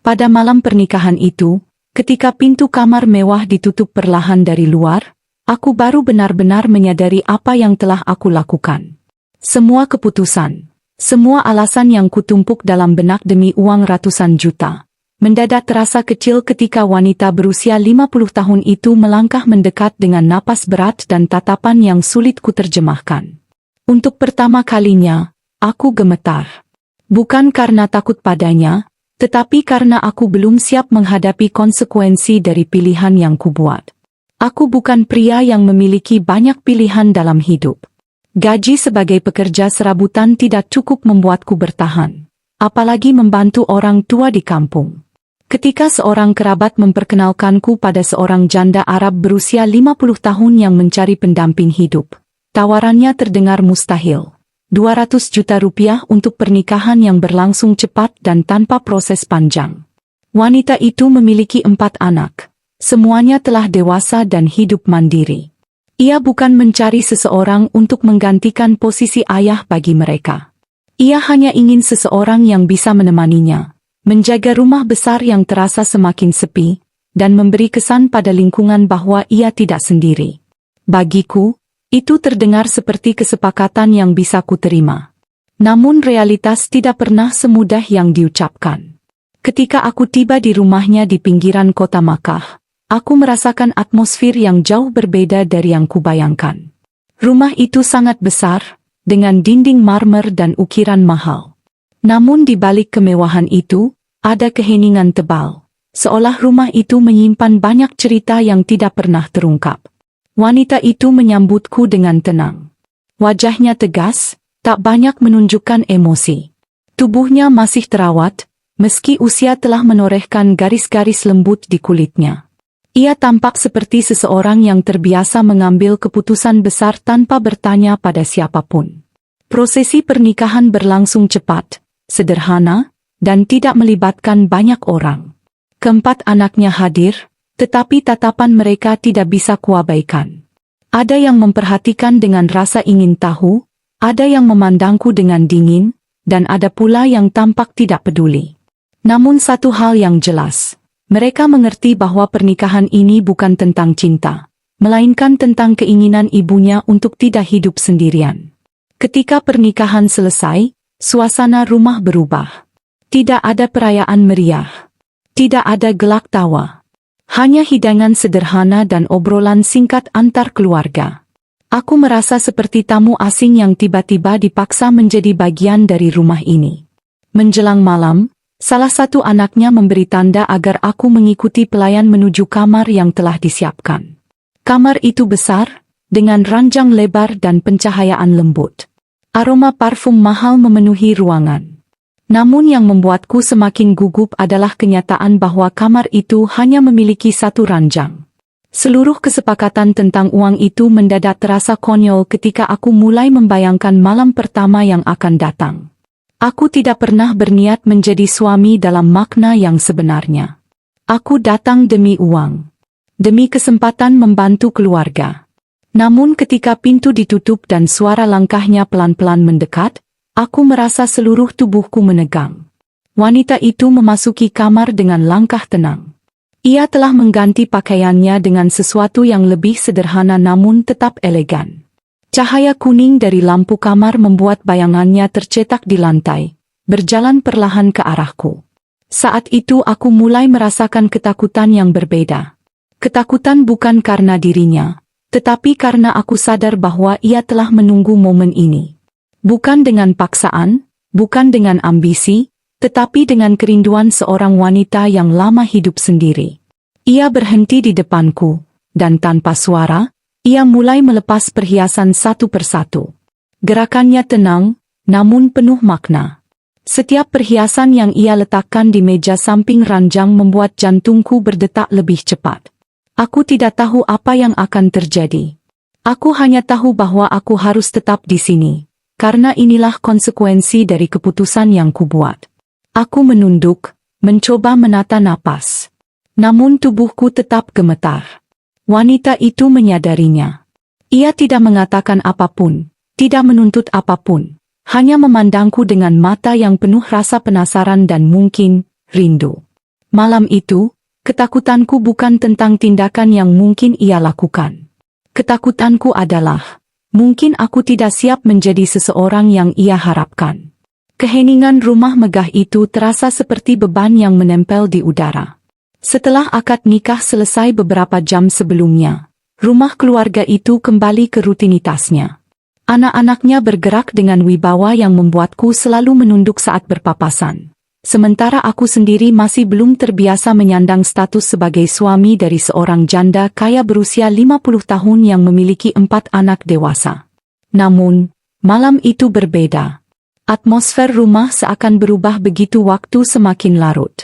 Pada malam pernikahan itu, ketika pintu kamar mewah ditutup perlahan dari luar, aku baru benar-benar menyadari apa yang telah aku lakukan. Semua keputusan, semua alasan yang kutumpuk dalam benak demi uang ratusan juta, mendadak terasa kecil ketika wanita berusia 50 tahun itu melangkah mendekat dengan napas berat dan tatapan yang sulit kuterjemahkan. Untuk pertama kalinya, aku gemetar. Bukan karena takut padanya, tetapi karena aku belum siap menghadapi konsekuensi dari pilihan yang kubuat. Aku bukan pria yang memiliki banyak pilihan dalam hidup. Gaji sebagai pekerja serabutan tidak cukup membuatku bertahan, apalagi membantu orang tua di kampung. Ketika seorang kerabat memperkenalkanku pada seorang janda Arab berusia 50 tahun yang mencari pendamping hidup, tawarannya terdengar mustahil. 200 juta rupiah untuk pernikahan yang berlangsung cepat dan tanpa proses panjang. Wanita itu memiliki 4 anak. Semuanya telah dewasa dan hidup mandiri. Ia bukan mencari seseorang untuk menggantikan posisi ayah bagi mereka. Ia hanya ingin seseorang yang bisa menemaninya, menjaga rumah besar yang terasa semakin sepi, dan memberi kesan pada lingkungan bahwa ia tidak sendiri. Bagiku, itu terdengar seperti kesepakatan yang bisa kuterima. Namun realitas tidak pernah semudah yang diucapkan. Ketika aku tiba di rumahnya di pinggiran kota Makkah, aku merasakan atmosfer yang jauh berbeda dari yang kubayangkan. Rumah itu sangat besar, dengan dinding marmer dan ukiran mahal. Namun di balik kemewahan itu, ada keheningan tebal, seolah rumah itu menyimpan banyak cerita yang tidak pernah terungkap. Wanita itu menyambutku dengan tenang. Wajahnya tegas, tak banyak menunjukkan emosi. Tubuhnya masih terawat, meski usia telah menorehkan garis-garis lembut di kulitnya. Ia tampak seperti seseorang yang terbiasa mengambil keputusan besar tanpa bertanya pada siapapun. Prosesi pernikahan berlangsung cepat, sederhana, dan tidak melibatkan banyak orang. Keempat anaknya hadir, tetapi tatapan mereka tidak bisa kuabaikan. Ada yang memperhatikan dengan rasa ingin tahu, ada yang memandangku dengan dingin, dan ada pula yang tampak tidak peduli. Namun satu hal yang jelas, mereka mengerti bahwa pernikahan ini bukan tentang cinta, melainkan tentang keinginan ibunya untuk tidak hidup sendirian. Ketika pernikahan selesai, suasana rumah berubah. Tidak ada perayaan meriah. Tidak ada gelak tawa. Hanya hidangan sederhana dan obrolan singkat antar keluarga. Aku merasa seperti tamu asing yang tiba-tiba dipaksa menjadi bagian dari rumah ini. Menjelang malam, salah satu anaknya memberi tanda agar aku mengikuti pelayan menuju kamar yang telah disiapkan. Kamar itu besar, dengan ranjang lebar dan pencahayaan lembut. Aroma parfum mahal memenuhi ruangan. Namun yang membuatku semakin gugup adalah kenyataan bahwa kamar itu hanya memiliki satu ranjang. Seluruh kesepakatan tentang uang itu mendadak terasa konyol ketika aku mulai membayangkan malam pertama yang akan datang. Aku tidak pernah berniat menjadi suami dalam makna yang sebenarnya. Aku datang demi uang. Demi kesempatan membantu keluarga. Namun ketika pintu ditutup dan suara langkahnya pelan-pelan mendekat, aku merasa seluruh tubuhku menegang. Wanita itu memasuki kamar dengan langkah tenang. Ia telah mengganti pakaiannya dengan sesuatu yang lebih sederhana namun tetap elegan. Cahaya kuning dari lampu kamar membuat bayangannya tercetak di lantai, berjalan perlahan ke arahku. Saat itu aku mulai merasakan ketakutan yang berbeda. Ketakutan bukan karena dirinya, tetapi karena aku sadar bahwa ia telah menunggu momen ini. Bukan dengan paksaan, bukan dengan ambisi, tetapi dengan kerinduan seorang wanita yang lama hidup sendiri. Ia berhenti di depanku, dan tanpa suara, ia mulai melepas perhiasan satu persatu. Gerakannya tenang, namun penuh makna. Setiap perhiasan yang ia letakkan di meja samping ranjang membuat jantungku berdetak lebih cepat. Aku tidak tahu apa yang akan terjadi. Aku hanya tahu bahwa aku harus tetap di sini. Karena inilah konsekuensi dari keputusan yang kubuat. Aku menunduk, mencoba menata napas. Namun tubuhku tetap gemetar. Wanita itu menyadarinya. Ia tidak mengatakan apapun, tidak menuntut apapun, hanya memandangku dengan mata yang penuh rasa penasaran dan mungkin rindu. Malam itu, ketakutanku bukan tentang tindakan yang mungkin ia lakukan. Ketakutanku adalah, mungkin aku tidak siap menjadi seseorang yang ia harapkan. Keheningan rumah megah itu terasa seperti beban yang menempel di udara. Setelah akad nikah selesai beberapa jam sebelumnya, rumah keluarga itu kembali ke rutinitasnya. Anak-anaknya bergerak dengan wibawa yang membuatku selalu menunduk saat berpapasan. Sementara aku sendiri masih belum terbiasa menyandang status sebagai suami dari seorang janda kaya berusia 50 tahun yang memiliki 4 anak dewasa. Namun, malam itu berbeda. Atmosfer rumah seakan berubah begitu waktu semakin larut.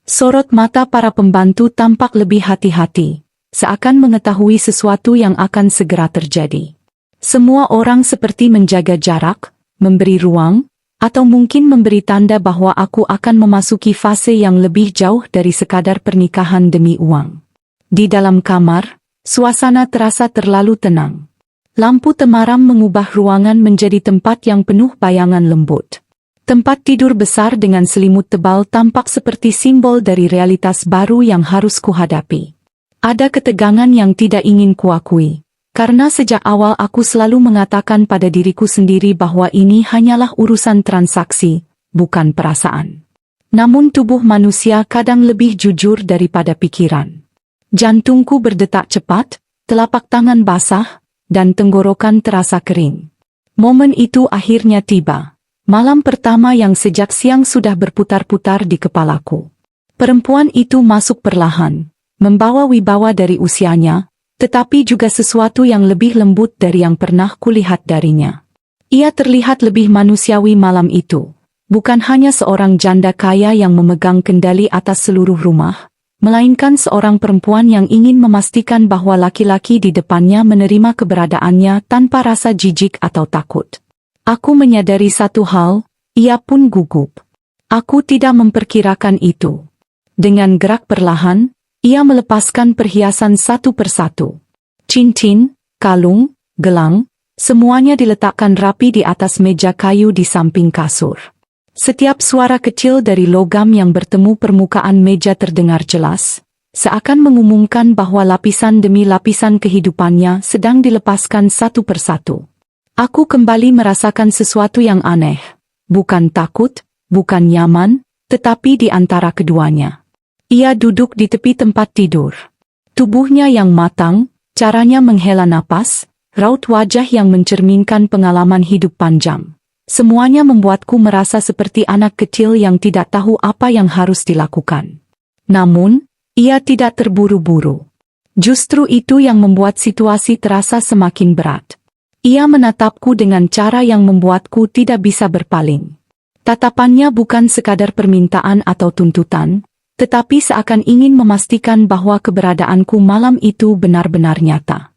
Sorot mata para pembantu tampak lebih hati-hati, seakan mengetahui sesuatu yang akan segera terjadi. Semua orang seperti menjaga jarak, memberi ruang, atau mungkin memberi tanda bahwa aku akan memasuki fase yang lebih jauh dari sekadar pernikahan demi uang. Di dalam kamar, suasana terasa terlalu tenang. Lampu temaram mengubah ruangan menjadi tempat yang penuh bayangan lembut. Tempat tidur besar dengan selimut tebal tampak seperti simbol dari realitas baru yang harus kuhadapi. Ada ketegangan yang tidak ingin kuakui. Karena sejak awal aku selalu mengatakan pada diriku sendiri bahwa ini hanyalah urusan transaksi, bukan perasaan. Namun tubuh manusia kadang lebih jujur daripada pikiran. Jantungku berdetak cepat, telapak tangan basah, dan tenggorokan terasa kering. Momen itu akhirnya tiba. Malam pertama yang sejak siang sudah berputar-putar di kepalaku. Perempuan itu masuk perlahan, membawa wibawa dari usianya, tetapi juga sesuatu yang lebih lembut dari yang pernah kulihat darinya. Ia terlihat lebih manusiawi malam itu, bukan hanya seorang janda kaya yang memegang kendali atas seluruh rumah, melainkan seorang perempuan yang ingin memastikan bahwa laki-laki di depannya menerima keberadaannya tanpa rasa jijik atau takut. Aku menyadari satu hal, ia pun gugup. Aku tidak memperkirakan itu. Dengan gerak perlahan, ia melepaskan perhiasan satu persatu. Cincin, kalung, gelang, semuanya diletakkan rapi di atas meja kayu di samping kasur. Setiap suara kecil dari logam yang bertemu permukaan meja terdengar jelas, seakan mengumumkan bahwa lapisan demi lapisan kehidupannya sedang dilepaskan satu persatu. Aku kembali merasakan sesuatu yang aneh, bukan takut, bukan nyaman, tetapi di antara keduanya. Ia duduk di tepi tempat tidur. Tubuhnya yang matang, caranya menghela napas, raut wajah yang mencerminkan pengalaman hidup panjang. Semuanya membuatku merasa seperti anak kecil yang tidak tahu apa yang harus dilakukan. Namun, ia tidak terburu-buru. Justru itu yang membuat situasi terasa semakin berat. Ia menatapku dengan cara yang membuatku tidak bisa berpaling. Tatapannya bukan sekadar permintaan atau tuntutan, tetapi seakan ingin memastikan bahwa keberadaanku malam itu benar-benar nyata.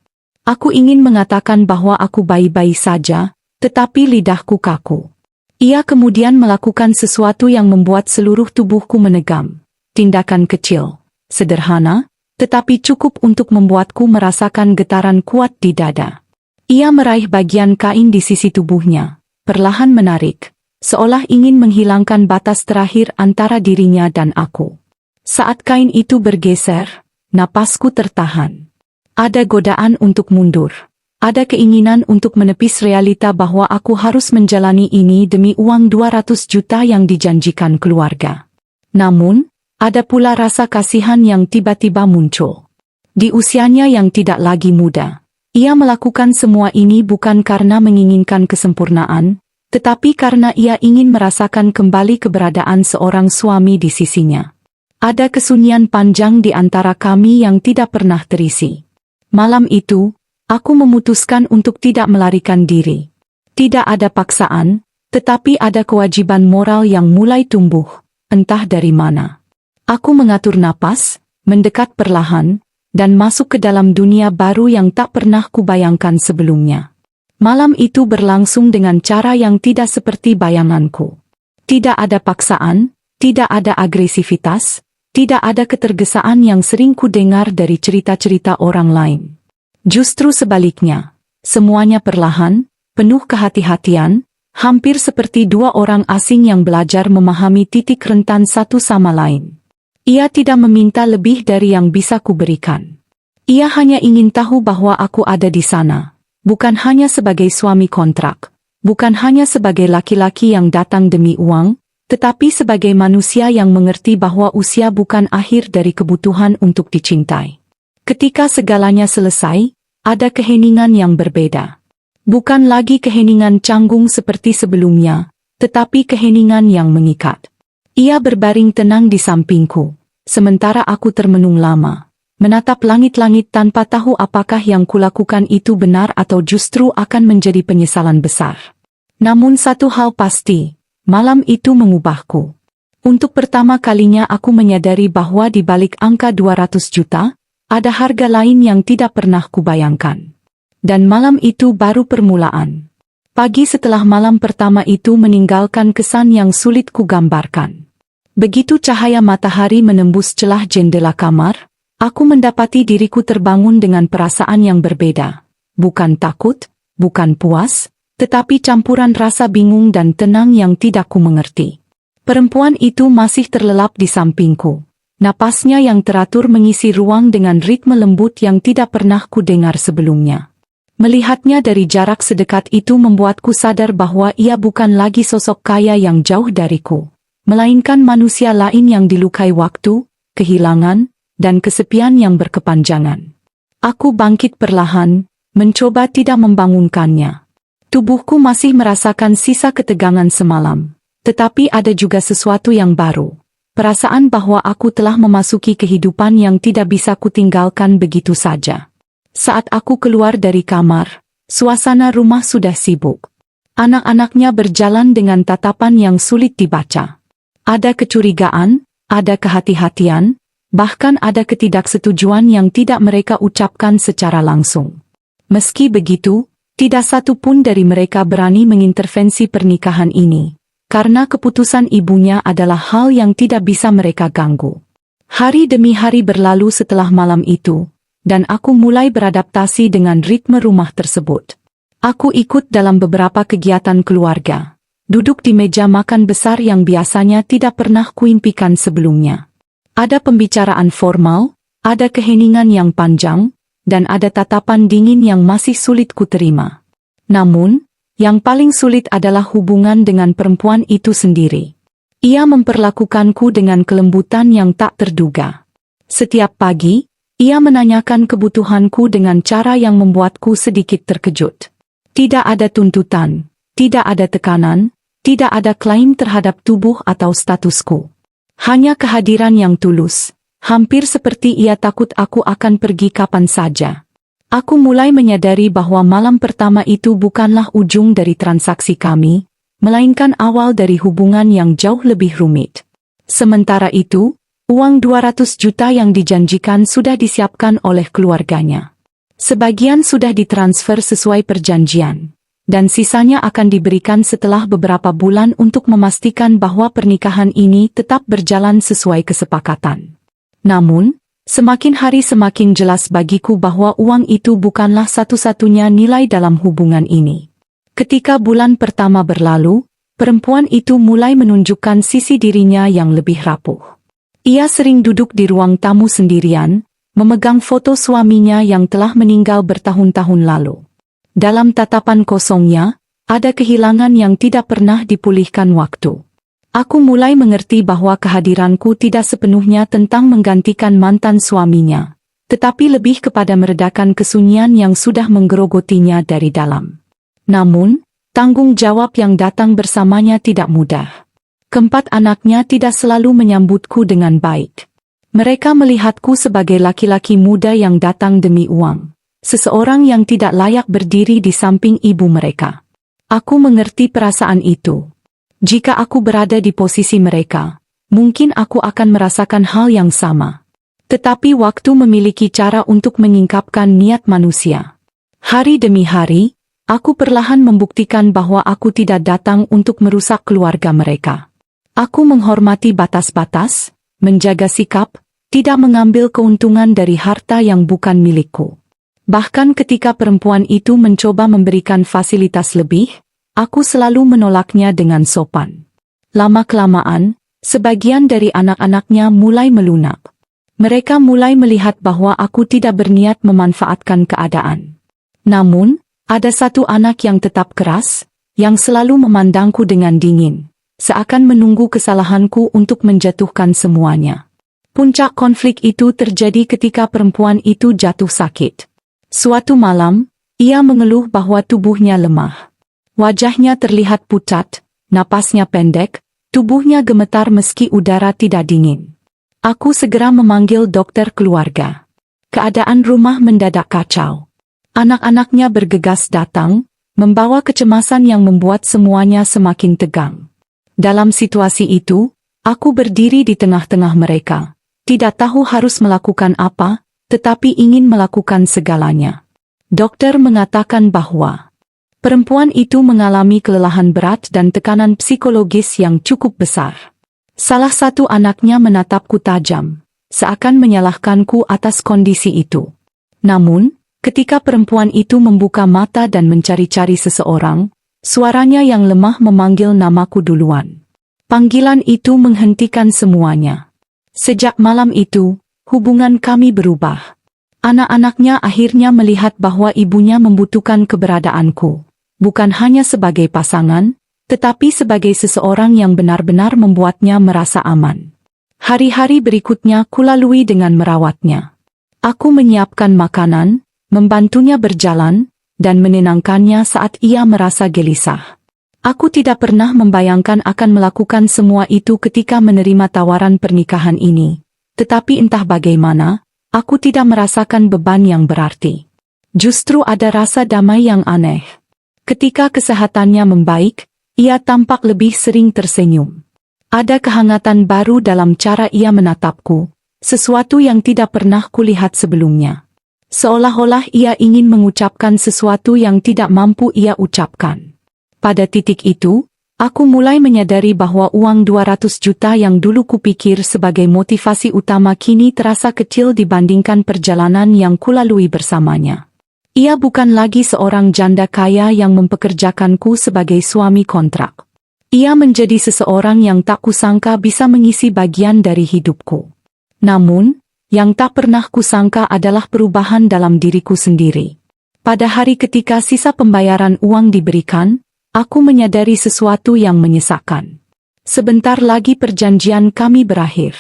Aku ingin mengatakan bahwa aku baik-baik saja, tetapi lidahku kaku. Ia kemudian melakukan sesuatu yang membuat seluruh tubuhku menegam. Tindakan kecil, sederhana, tetapi cukup untuk membuatku merasakan getaran kuat di dada. Ia meraih bagian kain di sisi tubuhnya, perlahan menarik, seolah ingin menghilangkan batas terakhir antara dirinya dan aku. Saat kain itu bergeser, napasku tertahan. Ada godaan untuk mundur. Ada keinginan untuk menepis realita bahwa aku harus menjalani ini demi uang 200 juta yang dijanjikan keluarga. Namun, ada pula rasa kasihan yang tiba-tiba muncul. Di usianya yang tidak lagi muda, ia melakukan semua ini bukan karena menginginkan kesempurnaan, tetapi karena ia ingin merasakan kembali keberadaan seorang suami di sisinya. Ada kesunyian panjang di antara kami yang tidak pernah terisi. Malam itu, aku memutuskan untuk tidak melarikan diri. Tidak ada paksaan, tetapi ada kewajiban moral yang mulai tumbuh, entah dari mana. Aku mengatur napas, mendekat perlahan, dan masuk ke dalam dunia baru yang tak pernah kubayangkan sebelumnya. Malam itu berlangsung dengan cara yang tidak seperti bayanganku. Tidak ada paksaan, tidak ada agresivitas, tidak ada ketergesaan yang sering ku dengar dari cerita-cerita orang lain. Justru sebaliknya, semuanya perlahan, penuh kehati-hatian, hampir seperti dua orang asing yang belajar memahami titik rentan satu sama lain. Ia tidak meminta lebih dari yang bisa kuberikan. Ia hanya ingin tahu bahwa aku ada di sana, bukan hanya sebagai suami kontrak, bukan hanya sebagai laki-laki yang datang demi uang, tetapi sebagai manusia yang mengerti bahwa usia bukan akhir dari kebutuhan untuk dicintai. Ketika segalanya selesai, ada keheningan yang berbeda. Bukan lagi keheningan canggung seperti sebelumnya, tetapi keheningan yang mengikat. Ia berbaring tenang di sampingku, sementara aku termenung lama, menatap langit-langit tanpa tahu apakah yang kulakukan itu benar atau justru akan menjadi penyesalan besar. Namun satu hal pasti, malam itu mengubahku. Untuk pertama kalinya aku menyadari bahwa di balik angka 200 juta, ada harga lain yang tidak pernah kubayangkan. Dan malam itu baru permulaan. Pagi setelah malam pertama itu meninggalkan kesan yang sulit kugambarkan. Begitu cahaya matahari menembus celah jendela kamar, aku mendapati diriku terbangun dengan perasaan yang berbeda. Bukan takut, bukan puas, tetapi campuran rasa bingung dan tenang yang tidak ku mengerti. Perempuan itu masih terlelap di sampingku. Napasnya yang teratur mengisi ruang dengan ritme lembut yang tidak pernah ku dengar sebelumnya. Melihatnya dari jarak sedekat itu membuatku sadar bahwa ia bukan lagi sosok kaya yang jauh dariku, melainkan manusia lain yang dilukai waktu, kehilangan, dan kesepian yang berkepanjangan. Aku bangkit perlahan, mencoba tidak membangunkannya. Tubuhku masih merasakan sisa ketegangan semalam, tetapi ada juga sesuatu yang baru. Perasaan bahwa aku telah memasuki kehidupan yang tidak bisa kutinggalkan begitu saja. Saat aku keluar dari kamar, suasana rumah sudah sibuk. Anak-anaknya berjalan dengan tatapan yang sulit dibaca. Ada kecurigaan, ada kehati-hatian, bahkan ada ketidaksetujuan yang tidak mereka ucapkan secara langsung. Meski begitu, tidak satu pun dari mereka berani mengintervensi pernikahan ini, karena keputusan ibunya adalah hal yang tidak bisa mereka ganggu. Hari demi hari berlalu setelah malam itu, dan aku mulai beradaptasi dengan ritme rumah tersebut. Aku ikut dalam beberapa kegiatan keluarga, duduk di meja makan besar yang biasanya tidak pernah kuimpikan sebelumnya. Ada pembicaraan formal, ada keheningan yang panjang, dan ada tatapan dingin yang masih sulit kuterima. Namun, yang paling sulit adalah hubungan dengan perempuan itu sendiri. Ia memperlakukanku dengan kelembutan yang tak terduga. Setiap pagi, ia menanyakan kebutuhanku dengan cara yang membuatku sedikit terkejut. Tidak ada tuntutan, tidak ada tekanan, tidak ada klaim terhadap tubuh atau statusku. Hanya kehadiran yang tulus, hampir seperti ia takut aku akan pergi kapan saja. Aku mulai menyadari bahwa malam pertama itu bukanlah ujung dari transaksi kami, melainkan awal dari hubungan yang jauh lebih rumit. Sementara itu, uang 200 juta yang dijanjikan sudah disiapkan oleh keluarganya. Sebagian sudah ditransfer sesuai perjanjian, dan sisanya akan diberikan setelah beberapa bulan untuk memastikan bahwa pernikahan ini tetap berjalan sesuai kesepakatan. Namun, semakin hari semakin jelas bagiku bahwa uang itu bukanlah satu-satunya nilai dalam hubungan ini. Ketika bulan pertama berlalu, perempuan itu mulai menunjukkan sisi dirinya yang lebih rapuh. Ia sering duduk di ruang tamu sendirian, memegang foto suaminya yang telah meninggal bertahun-tahun lalu. Dalam tatapan kosongnya, ada kehilangan yang tidak pernah dipulihkan waktu. Aku mulai mengerti bahwa kehadiranku tidak sepenuhnya tentang menggantikan mantan suaminya, tetapi lebih kepada meredakan kesunyian yang sudah menggerogotinya dari dalam. Namun, tanggung jawab yang datang bersamanya tidak mudah. Keempat anaknya tidak selalu menyambutku dengan baik. Mereka melihatku sebagai laki-laki muda yang datang demi uang, seseorang yang tidak layak berdiri di samping ibu mereka. Aku mengerti perasaan itu. Jika aku berada di posisi mereka, mungkin aku akan merasakan hal yang sama. Tetapi waktu memiliki cara untuk menyingkapkan niat manusia. Hari demi hari, aku perlahan membuktikan bahwa aku tidak datang untuk merusak keluarga mereka. Aku menghormati batas-batas, menjaga sikap, tidak mengambil keuntungan dari harta yang bukan milikku. Bahkan ketika perempuan itu mencoba memberikan fasilitas lebih, aku selalu menolaknya dengan sopan. Lama-kelamaan, Sebagian dari anak-anaknya mulai melunak. Mereka mulai melihat bahwa aku tidak berniat memanfaatkan keadaan. Namun, ada satu anak yang tetap keras, yang selalu memandangku dengan dingin, seakan menunggu kesalahanku untuk menjatuhkan semuanya. Puncak konflik itu terjadi ketika perempuan itu jatuh sakit. Suatu malam, ia mengeluh bahwa tubuhnya lemah. Wajahnya terlihat pucat, napasnya pendek, tubuhnya gemetar meski udara tidak dingin. Aku segera memanggil dokter keluarga. Keadaan rumah mendadak kacau. Anak-anaknya bergegas datang, membawa kecemasan yang membuat semuanya semakin tegang. Dalam situasi itu, aku berdiri di tengah-tengah mereka. Tidak tahu harus melakukan apa, tetapi ingin melakukan segalanya. Dokter mengatakan bahwa perempuan itu mengalami kelelahan berat dan tekanan psikologis yang cukup besar. Salah satu anaknya menatapku tajam, seakan menyalahkanku atas kondisi itu. Namun, ketika perempuan itu membuka mata dan mencari-cari seseorang, suaranya yang lemah memanggil namaku duluan. Panggilan itu menghentikan semuanya. Sejak malam itu, hubungan kami berubah. Anak-anaknya akhirnya melihat bahwa ibunya membutuhkan keberadaanku, bukan hanya sebagai pasangan, tetapi sebagai seseorang yang benar-benar membuatnya merasa aman. Hari-hari berikutnya kulalui dengan merawatnya. Aku menyiapkan makanan, membantunya berjalan, dan menenangkannya saat ia merasa gelisah. Aku tidak pernah membayangkan akan melakukan semua itu ketika menerima tawaran pernikahan ini. Tetapi entah bagaimana, aku tidak merasakan beban yang berarti. Justru ada rasa damai yang aneh. Ketika kesehatannya membaik, ia tampak lebih sering tersenyum. Ada kehangatan baru dalam cara ia menatapku, sesuatu yang tidak pernah kulihat sebelumnya. Seolah-olah ia ingin mengucapkan sesuatu yang tidak mampu ia ucapkan. Pada titik itu, aku mulai menyadari bahwa uang 200 juta yang dulu kupikir sebagai motivasi utama kini terasa kecil dibandingkan perjalanan yang kulalui bersamanya. Ia bukan lagi seorang janda kaya yang mempekerjakanku sebagai suami kontrak. Ia menjadi seseorang yang tak kusangka bisa mengisi bagian dari hidupku. Namun, yang tak pernah kusangka adalah perubahan dalam diriku sendiri. Pada hari ketika sisa pembayaran uang diberikan, aku menyadari sesuatu yang menyesakkan. Sebentar lagi perjanjian kami berakhir.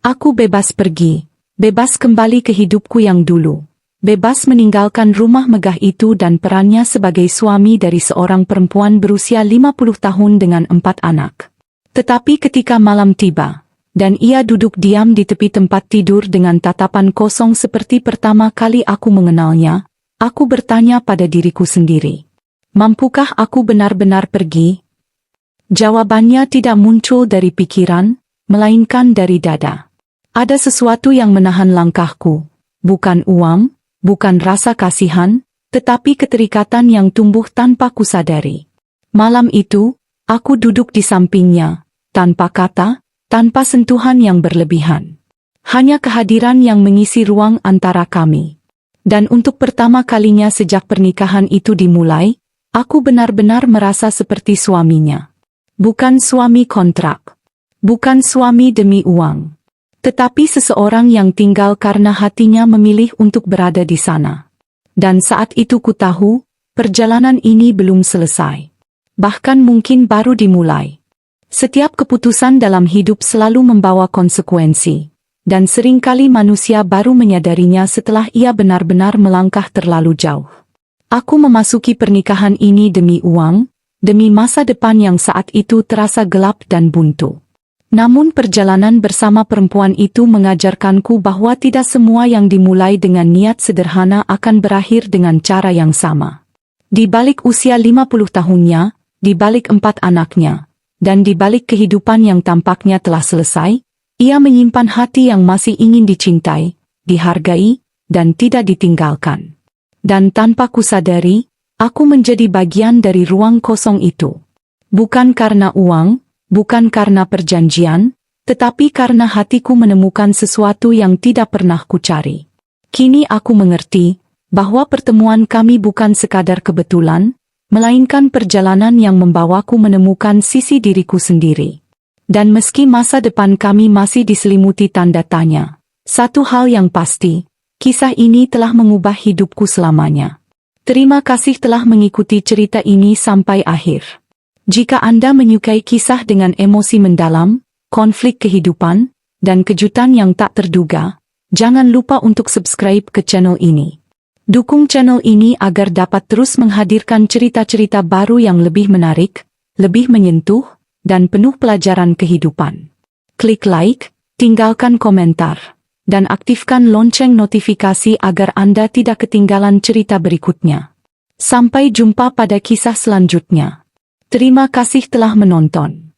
Aku bebas pergi, bebas kembali ke hidupku yang dulu. Bebas meninggalkan rumah megah itu dan perannya sebagai suami dari seorang perempuan berusia 50 tahun dengan 4 anak. Tetapi ketika malam tiba, dan ia duduk diam di tepi tempat tidur dengan tatapan kosong seperti pertama kali aku mengenalnya, aku bertanya pada diriku sendiri. Mampukah aku benar-benar pergi? Jawabannya tidak muncul dari pikiran, melainkan dari dada. Ada sesuatu yang menahan langkahku, bukan uang, bukan rasa kasihan, tetapi keterikatan yang tumbuh tanpa kusadari. Malam itu, aku duduk di sampingnya, tanpa kata, tanpa sentuhan yang berlebihan. Hanya kehadiran yang mengisi ruang antara kami. Dan untuk pertama kalinya sejak pernikahan itu dimulai, aku benar-benar merasa seperti suaminya. Bukan suami kontrak. Bukan suami demi uang. Tetapi seseorang yang tinggal karena hatinya memilih untuk berada di sana. Dan saat itu ku tahu, perjalanan ini belum selesai. Bahkan mungkin baru dimulai. Setiap keputusan dalam hidup selalu membawa konsekuensi. Dan seringkali manusia baru menyadarinya setelah ia benar-benar melangkah terlalu jauh. Aku memasuki pernikahan ini demi uang, demi masa depan yang saat itu terasa gelap dan buntu. Namun perjalanan bersama perempuan itu mengajarkanku bahwa tidak semua yang dimulai dengan niat sederhana akan berakhir dengan cara yang sama. Di balik usia 50 tahunnya, di balik 4 anaknya, dan di balik kehidupan yang tampaknya telah selesai, ia menyimpan hati yang masih ingin dicintai, dihargai, dan tidak ditinggalkan. Dan tanpa kusadari, aku menjadi bagian dari ruang kosong itu. Bukan karena uang, bukan karena perjanjian, tetapi karena hatiku menemukan sesuatu yang tidak pernah kucari. Kini aku mengerti bahwa pertemuan kami bukan sekadar kebetulan, melainkan perjalanan yang membawaku menemukan sisi diriku sendiri. Dan meski masa depan kami masih diselimuti tanda tanya, satu hal yang pasti, kisah ini telah mengubah hidupku selamanya. Terima kasih telah mengikuti cerita ini sampai akhir. Jika Anda menyukai kisah dengan emosi mendalam, konflik kehidupan, dan kejutan yang tak terduga, jangan lupa untuk subscribe ke channel ini. Dukung channel ini agar dapat terus menghadirkan cerita-cerita baru yang lebih menarik, lebih menyentuh, dan penuh pelajaran kehidupan. Klik like, tinggalkan komentar, dan aktifkan lonceng notifikasi agar Anda tidak ketinggalan cerita berikutnya. Sampai jumpa pada kisah selanjutnya. Terima kasih telah menonton.